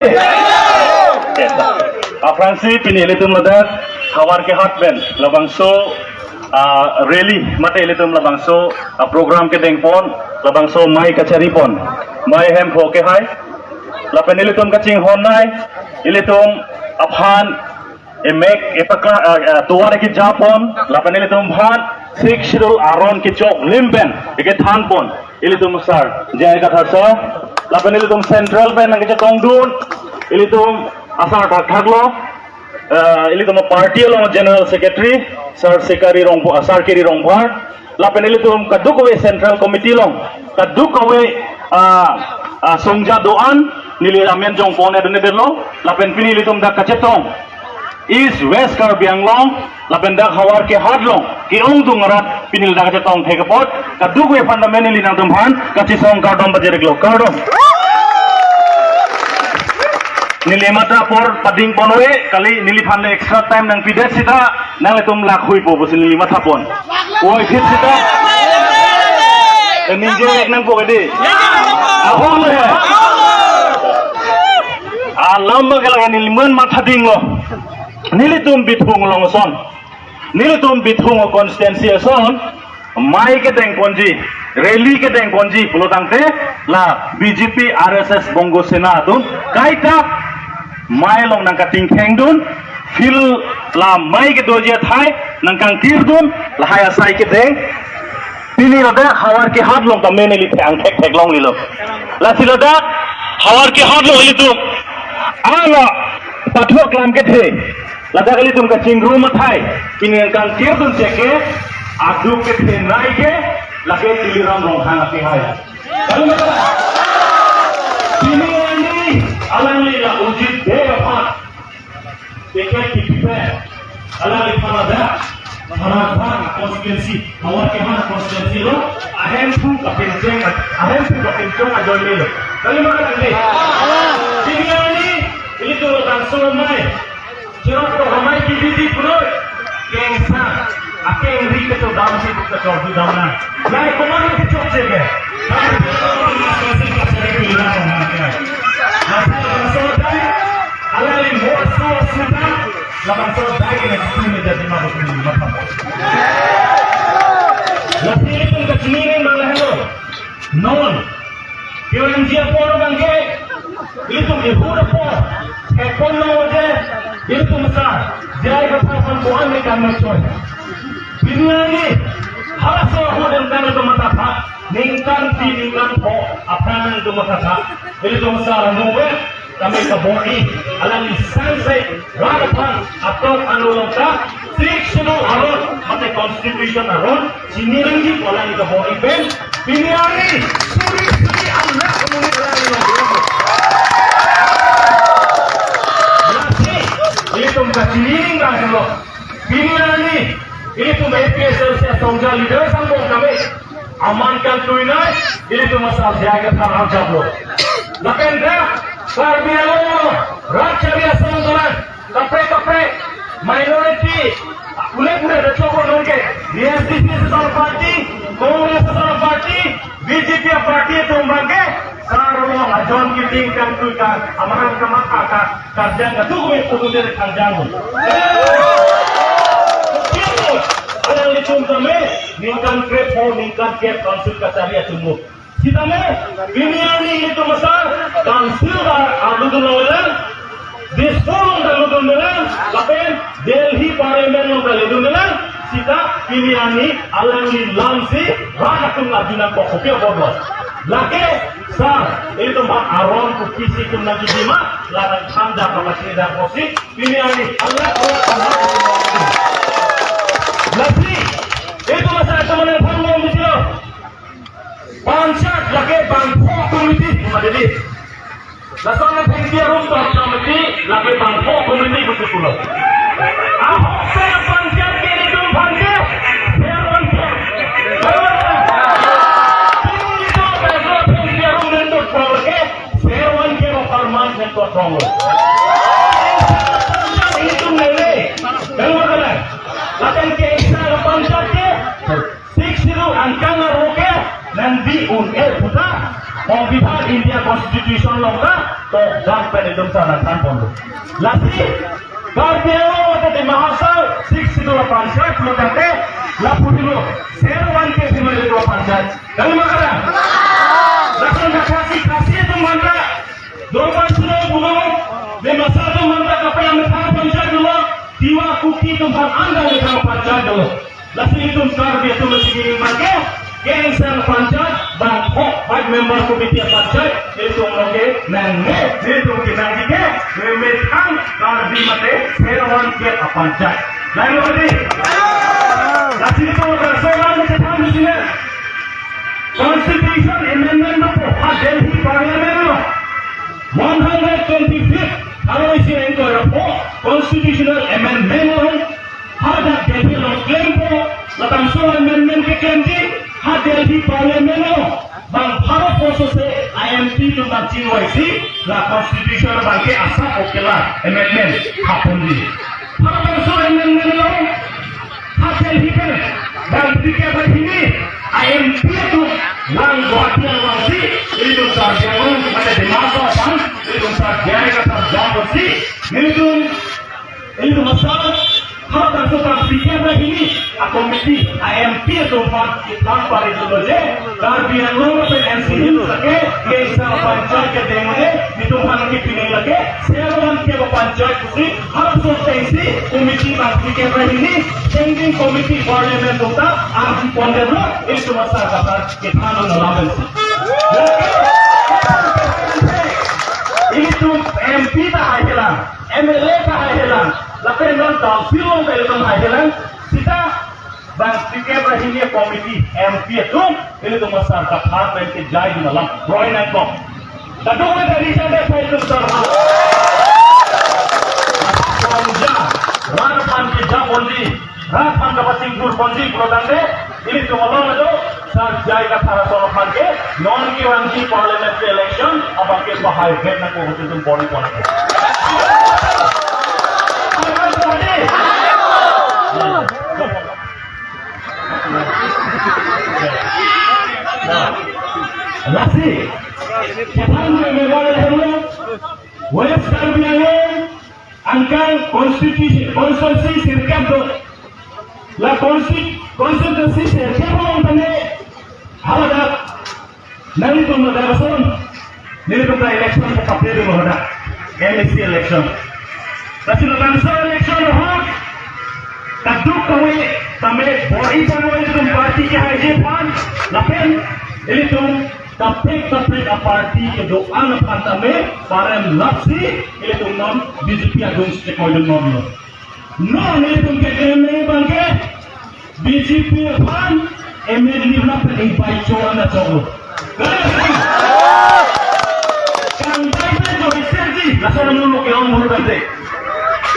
Fransi pinili tum ladak HAVARKEHAT ben labangso rally mate ilitum labangso program ke dengpon labangso mai kacari pon mai hem phoke hai lapen ilitum kacing honai ilitum aphan emek epaka tuar ki japon lapen ilitum bhan 6 schedule aron ki chok limben eke than pon ilitum sar jai katha so lapen ilitum central ben nang ke tongdun ilitum asar thaklo ilitum party lo general secretary sar sekari rong asar kiri rong bhar lapen ilitum kaduk we central committee long kaduk we songja doan nili amen jong pone dene delo lapen pini ilitum dak kacetong East West Karbi Anglong lapen dak HAVARKEHAT long ki ong dungarat pinil dak kacetong thekapot kaduk we fundamentally nang tumhan kachisong kardom bajerek lo kardom nili mata por pading ponwe kali nili phanle extra time nang pidet sita nang letum lak hui po bosin nili mata pon oi fit sita ninje ek nang po gede ahong le alam gala nili man mata ding lo nili tum bithung long son nili tum bithung constituency son mai ke deng ponji rally ke deng ponji pulotangte la BJP RSS Bongo Sena atun kaita mai long nang kating khengdun fil la mai ke dojia thai nang kang tirdun la haya sai ke deng pini roda HAVARKEHAT long ta mene li thang thek thek long lilo la siloda HAVARKEHAT lo litu ala pathok lam ke the la dagali tum ka chingru ma thai pini kang tirdun cheke adu ke the nai ke lage tiliram rong khang ke haya pini ani alangli la ujit de apa dekat kipe alangli panada Maratha constituency HAVARKEHAT constituency lo ahem tu kapinjeng ajon lo kali mana lagi pini ani ini tu langsung mai cerok to hamai kibidi pro kengsa akeng ri ke to dam si ke to di damna lai komani ke chok jege alali mo so suda laban so dai ke ni jadi ma ko ni ma lati itu ke sini mana hello non kyon dia por bangke itu hura por ekono je itu mesar jai kata perempuan ni kan macam dunia ni harus orang dan itu mata tak ningkan po apa yang itu mata tak itu mesar nube kami kebori alam sampai rakyat atau anulata 6 schedule aron mate constitution aron sini lagi orang itu kebori ben dunia ni suri Allah itu mengkaciling kan lo pilihan ini itu APHLC songja leader sambung kami amankan tuinai itu masalah jaga taraf jablo lapenda karbialo raja biasa menggunakan kapre minority boleh ada cokor nongke DSDC sesuatu parti Kongres sesuatu parti BJP parti itu membangke sarung ajon kiting kan tuikan amaran kamaka karjang ka tuwe putudir kanjang ada litum tame ningkan krepo ningkan ke konsul kasaria tumu sitame biniani itu masar konsul aludun disorong aludun lapen Delhi parliament aludun sita biniani alangi lamsi ranatung ajunan pokoknya bodoh laki sar itu mak aron kukisi kum lagi jima larang sanda kamasih dan posisi biniani Allah lagi itu masalah teman yang panggung gitu bangsat lagi bangko komiti jadi lasanya pendia rumah komiti lagi bangko komiti begitu loh apa saya bangsat ini tuh bangsat saya bangsat itu songlo itu mele kalau kalian akan ke istana pancake 6 angkang roke nanti un puta সংবিধান India constitution Lanka to jang pen idum sa nan pondo lasi garbiao de mahasa 6thSCHEDULE panchayat lokate lapudilo serwan ke dimale do panchayat kali makara lakon kasi itu manda doban suno bugo de masado manda kapaya metha panchayat dulu diwa kuki tumhan anda metha panchayat dulu lasi itu garbiao to sigiri mage Gensel panchayat bang hok baik member komite panchayat itu loke nangge itu kita dike memetang garbi mate serwan ke panchayat lain lagi lasi itu soalan kita di sini constitution amendment po Delhi parliament 125th kalau isi engko po constitutional amendment ada Delhi lo claim po latang so amendment ke claim Delhi parliament bang Bharat Poso se IMP to GYC la constitution bang ke asa okela amendment hapon di Bharat Poso amendment lo Delhi pe bang dike bahini IMP to lang Guwahati wasi itu sarjana pada demasa pan itu sarjana kata jawabsi itu masalah hak asal dike bahini komiti IMP to tanpa itu loje garbian lo pe NCL sake desa panchayat ke demone itu han ki pine lage serwan ke panchayat kusi har so tensi komiti bangki ke bahini changing committee parliament hota arti pondero itu masa kata ke thano nalabensi itu MP ta hahilan MLA ta hahilan lapen non council pe itu hahilan kita bang dike bahini komiti MP itu ini tu masyarakat hak ke jai di dalam Roy Nangkong kadung dari sana saya itu sarha Ponja Rapan ke Japondi Rapan dapat singkur Pondi Prodande ini tu malam itu sar jai ka thara sorokan ke non ki wangi parliament election abang ke bahai head na ko itu body pon Lasi, Japan memang ada West Caribbean, angkat konstitusi sirkap do, la konstitusi sirkap orang tanya, ada, nanti tu ada rason, nanti tu ada election kapten tu ada, MSC election, tapi tu bangsa election hak, kaduk kau tame body panway itu parti ke haji pan, lapen, ini tu tapik parti ke doan pantame parem lapsi ini tu nom BJP agung stakeholder nom no ini tu ke eme bangke BJP pan eme lihat ing baicoan na cogo kan baik tu diserji lasan mulu ke orang mulu dante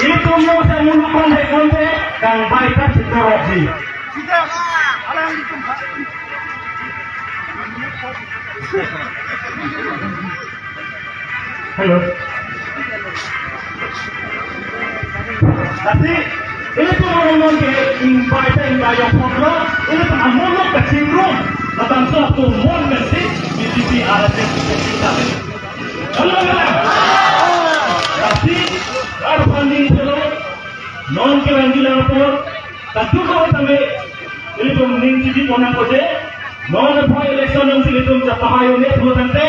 ini tu mau saya mulu konte kan baik tak seterasi Hello. Tapi ini tu orang ke invite yang program ini tu amulok kecinggung datang satu mon message BJP ada kita. Hello. Tapi ada funding dulu non ke lanjutan apa? Tentu kau sampai ini tu mengisi ponang kode. Non apa election yang silitum capahayo ne pulante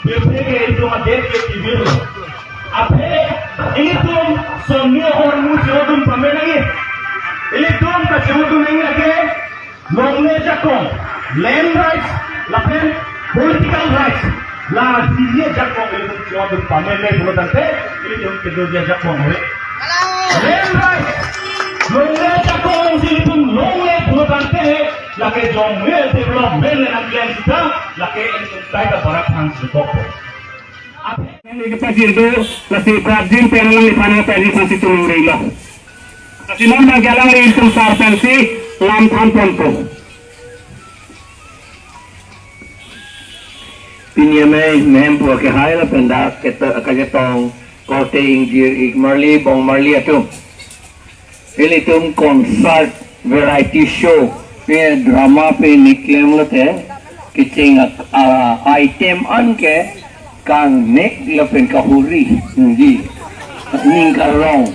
bpk itu adet ke tibir ape ini tuh somni orang muslim pamenangi ini tuh kacudun ini lagi nomne jakong land rights lapen political rights la dia jakong itu kacudun pamenangi pulante ini tuh kedua jakong land rights nomne jakong silitum nomne pulante laki jomel development dan plan kita laki kita barat hang sekopo. Ini kita jirdo lasi prajin penalang di panel pedi sansi tulurila. Kasi nama galang rin tum sarpensi lam tamponpo. Pinyamay mempo ke haila penda kita kagetong korte ingjir igmarli bong marli atum. Ini tum concert variety show पे drama पे निकले मतलब है kiting item anke kang nek lapen kahuri di ning karong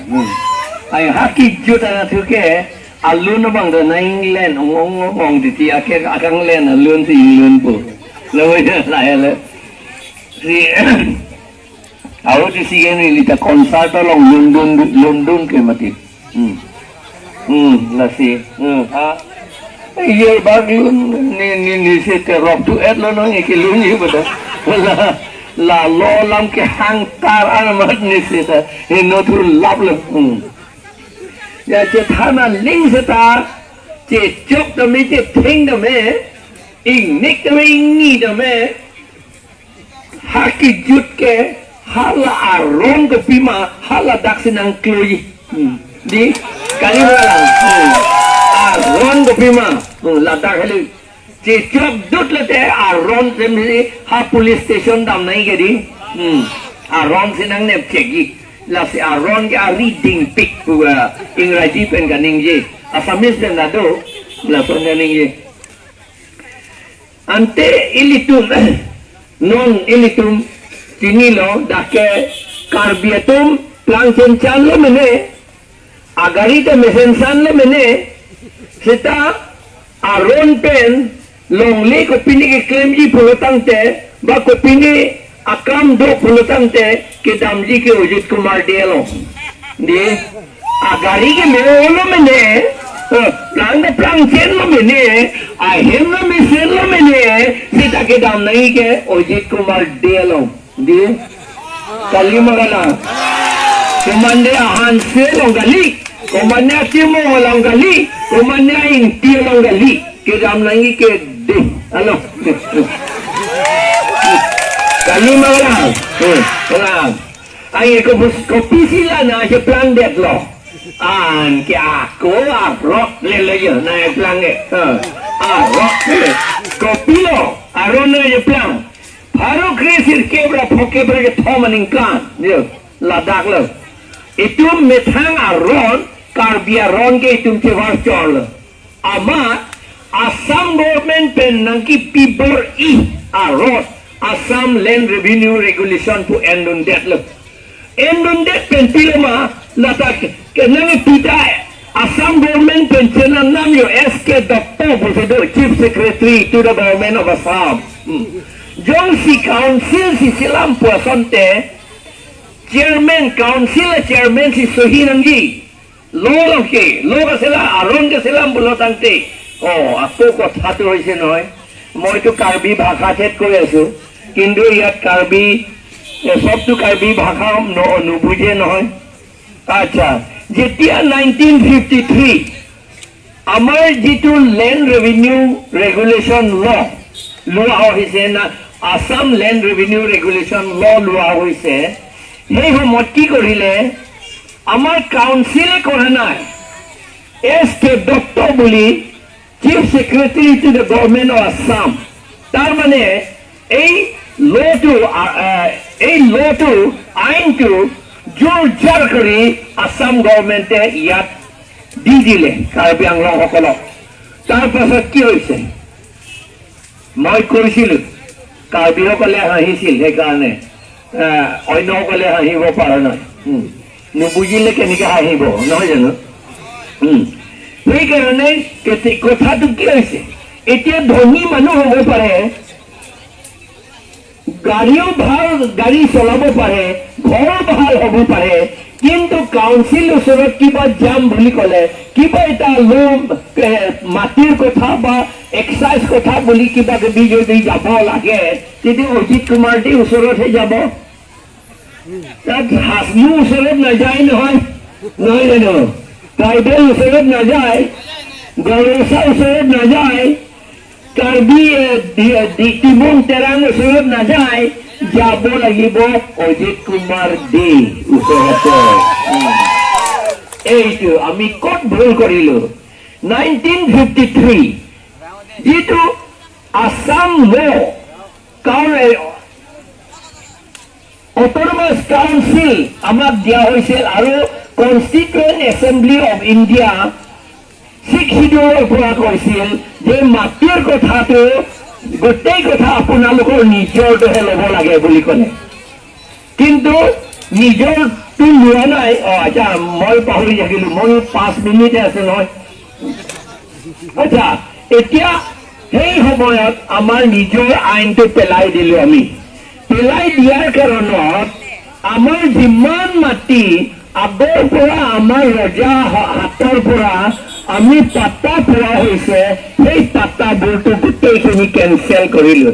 ay haki juta na tuke alun bang da nang len ong di ti akang len alun si alun po lawa ya la si Aku di sini lita konsert long London ke mati. Lasi. Iya bagus ni se terok tu lo nong ikilun ni betul. La lo lam ke hangtar amat ni se ta. Ino tu lap le. Ya cethana ling se ta. Cecok demi cething demi. Ing demi ingi demi. Haki jut ke. Hala aron ke pima hala daksinang klui di kali malang aron ke pima ladak helu cecok dut lete aron semisi ha police station dam nahi ke di aron sinang nep ceki lasi aron ke reading pick pura Ingraji pen kaning je Asamis pen dado lason kaning je ante ilitum non ilitum Tinilo dake karbiatum plansensan lo mene agarita mesensan lo mene sita aron pen longli ko pini ke claim ji pulotante ba ko pini akam do pulotante ke damji ke ujit kumar delo di agari ke mene lo mene plansen lo mene ahem lo mesen lo mene sita ke dam nahi ke ujit kumar delo di kali magana kumande hanse longgali kumande timo longgali kumande inti longgali ke jam nahi ke de halo kali magana pelan ai ko pisila na je plan det lo an ke aku rock le je na plan ke rock ko pilo arona je plan Haro krisir kebra phokebra ke thomaning kan yo ladak lo itum methang aron karbia ron ke itum tewar chol ama Assam government pen nangki people aron Assam land revenue regulation pu endun det lo endun det pen piloma ladak ke nangi pita Assam government pen chenan nam yo SK Dr. Busedo chief secretary to the government of Assam Jong si council si silam puasonte chairman council chairman si sohinangji lo ke lo ka sila aron ke silam bulotante aku কথা তো হইছে নহয় মই তো কাৰ্বি ভাষা set কৰি আছো কিন্তু ইয়াত কাৰ্বি সবটো কাৰ্বি ভাষা নুবুজে নহয় আচ্ছা যেতিয়া 1953 আমাৰ যেটো ল্যান্ড ৰেভিনিউ ৰেগুলেশন ল লোৱা হৈছে না Assam Land Revenue Regulation Law লোৱা হৈছে এই সময়ত কি কৰিলে আমাৰ কাউন্সিলে কৰা নাই SK Dr. বুলি Chief Secretary to the Government of Assam তাৰ মানে এই লটো আইনটো জোৰ জাৰ কৰি Assam গভৰ্ণমেণ্টে ইয়াত দি দিলে কাৰ্বি আংলং সকলক তাৰ পাছত কি হৈছে মই কৰিছিলো কাৰ্বিসকলে হাঁহিছিল সেইকাৰণে অন্যসকলে হাঁহিব পৰা নাই নুবুজিলে কেনেকৈ হাঁহিব নহয় জানো সেইকাৰণে কথাটো কি হৈছে এতিয়া ধনী মানুহ হ'ব পাৰে গাড়ীও ভাল গাড়ী চলাব পাৰে ঘৰ ভাল হ'ব পাৰে কিন্তু কাউন্সিল ওচৰত কিবা যাম বুলি ক'লে কিবা এটা মাটিৰ কথা বা এক্সাইজ কথা বুলি কিবা কিবি যদি যাব লাগে তেতিয়া অজিত কুমাৰ দে ওচৰতহে যাব তাত হাজমু ওচৰত নাযায় নহয় নহয় জানো ট্ৰাইবেল ওচৰত নাযায় গৰচা ওচৰত নাযায় কাৰ্বি টিমুং তেৰাং ওচৰত নাযায় যাব লাগিব অজিত কুমাৰ দে ওচৰতে এইটো আমি ক'ত ভুল কৰিলো 1953 যেটো আসাম ল অটোনমাস কাউন্সিল আমাক দিয়া হৈছিল আৰু constituent assembly of India 6th শিডিউলৰ পৰা কৈছিল যে মাটিৰ কথাটো গোটেই কথা আপোনালোকৰ নিজৰটোহে ল'ব লাগে বুলি ক'লে কিন্তু নিজৰটো লোৱা নাই আচ্ছা মই পাহৰি থাকিলোঁ মই 5 মিনিটে আছে নহয় আচ্ছা এতিয়া সেই সময়ত আমাৰ নিজৰ আইনটো পেলাই দিলোঁ আমি পেলাই দিয়াৰ কাৰণত আমাৰ যিমান মাটি আগৰ পৰা আমাৰ ৰজা হাতৰ পৰা আমি পাত্তা পোৱা হৈছে সেই পাত্তাবোৰটো গোটেইখিনি কেনচেল কৰিলোঁ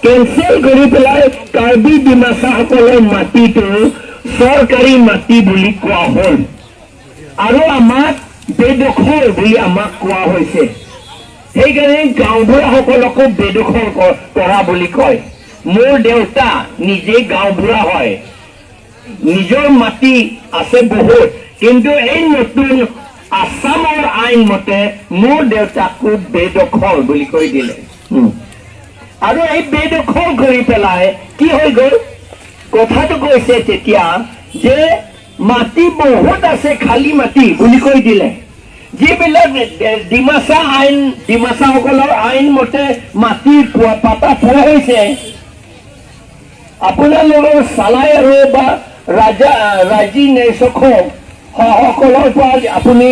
কেনচেল কৰি পেলাই কাৰ্বি ডিমাছাসকলৰ মাটিটো চৰকাৰী মাটি বুলি কোৱা হ'ল আৰু আমাক বেদখল বুলি আমাক কোৱা হৈছে সেইকাৰণে গাঁওবুঢ়াসকলকো বেদখল কৰা বুলি কয় মোৰ দেউতা নিজে গাঁওবুঢ়া হয় নিজৰ মাটি আছে বহুত কিন্তু এই নতুন আসামৰ আইন মতে মোৰ দেউতাকো বেদখল বুলি কৈ দিলে আৰু এই বেদখল কৰি পেলাই কি হৈ গ'ল কথাটো কৈছে তেতিয়া যে মাটি বহুত আছে খালী মাটি বুলি কৈ দিলে যিবিলাক ডিমাছাসকলৰ আইন মতে মাটি পাতা পোৱা হৈছে আপোনালোকৰ চালাই আৰু বা ৰাজি নেচকক সকলৰ পৰা আপুনি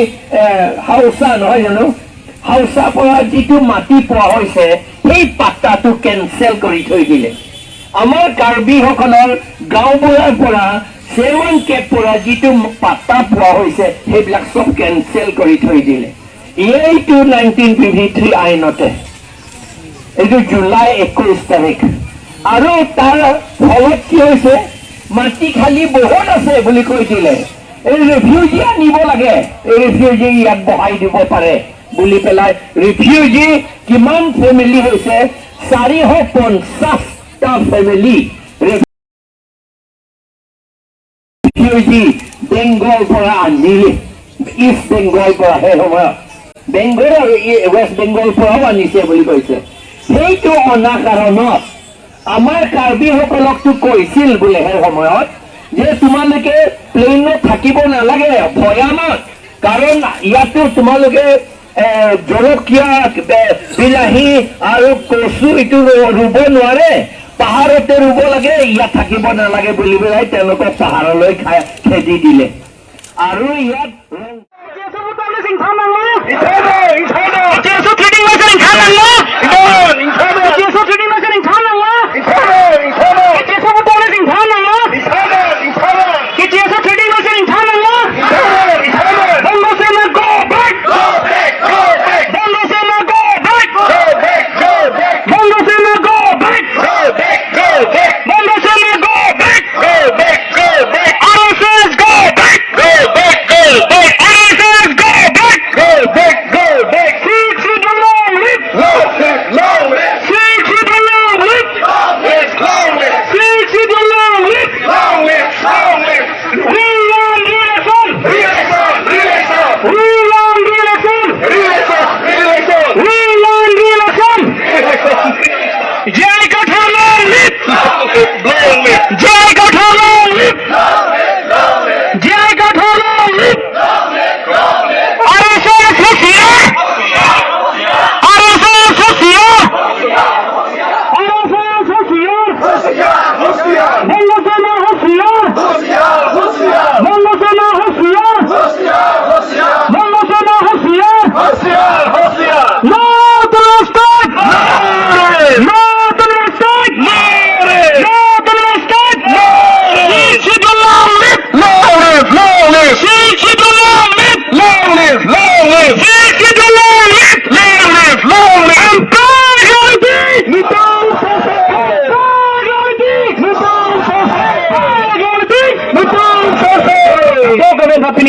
হাউচা নহয় জানো হাউচা পৰা যিটো মাটি পোৱা হৈছে সেই পাত্তাটো কেনচেল কৰি থৈ দিলে আমাৰ কাৰ্বিসকলৰ গাঁওবুঢ়াৰ পৰা চেয়াৰমেন কেপ পৰা যিটো পাত্তা পোৱা হৈছে সেইবিলাক চব কেনচেল কৰি থৈ দিলে এইটো 1953 আইনতে এইটো জুলাই 21 তাৰিখ আৰু তাৰ ফলত কি হৈছে মাটি খালি বহুত আছে বুলি কৈ দিলে এই ৰিফিউজি আনিব লাগে এই ৰিফিউজি ইয়াত বহাই দিব পাৰে বুলি পেলাই ৰিফিউজি কিমান ফেমিলি হৈছে 450টা ফেমিলি ৰিফিউজি বেংগল পৰা আনিলে ইষ্ট বেংগল পৰা সেই সময়ত বেংগল আৰু ৱেষ্ট বেংগল পৰাও আনিছে বুলি কৈছে সেইটো অনা কাৰণত আমাৰ কাৰ্বিসকলকতো কৈছিল বোলে সেই সময়ত যে তোমালোকে প্লেনত থাকিব নালাগে ভয়ানক কাৰণ ইয়াতো তোমালোকে জলকীয়া বিলাহী আৰু কচু এইটো ৰুব নোৱাৰে পাহাৰতে ৰুব লাগে ইয়াত থাকিব নালাগে বুলি পেলাই তেওঁলোকক পাহাৰলৈ খেদি দিলে আৰু ইয়াত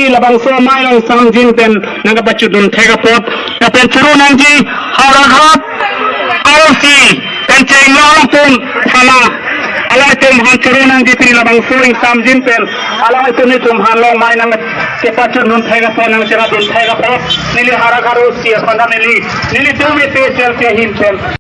Labangso mayang samjin pen nagapachudun thegapot kapen churu nangji HAVARKEHAT APHLC penceng lampun sama alai tum han churu nangji pin labangso ing samjin pen alai tum ni tum han long may nang kepachudun thegapot nang chira dun thegapot nili HAVARKEHAT APHLC asmanda nili tum special ke hin pen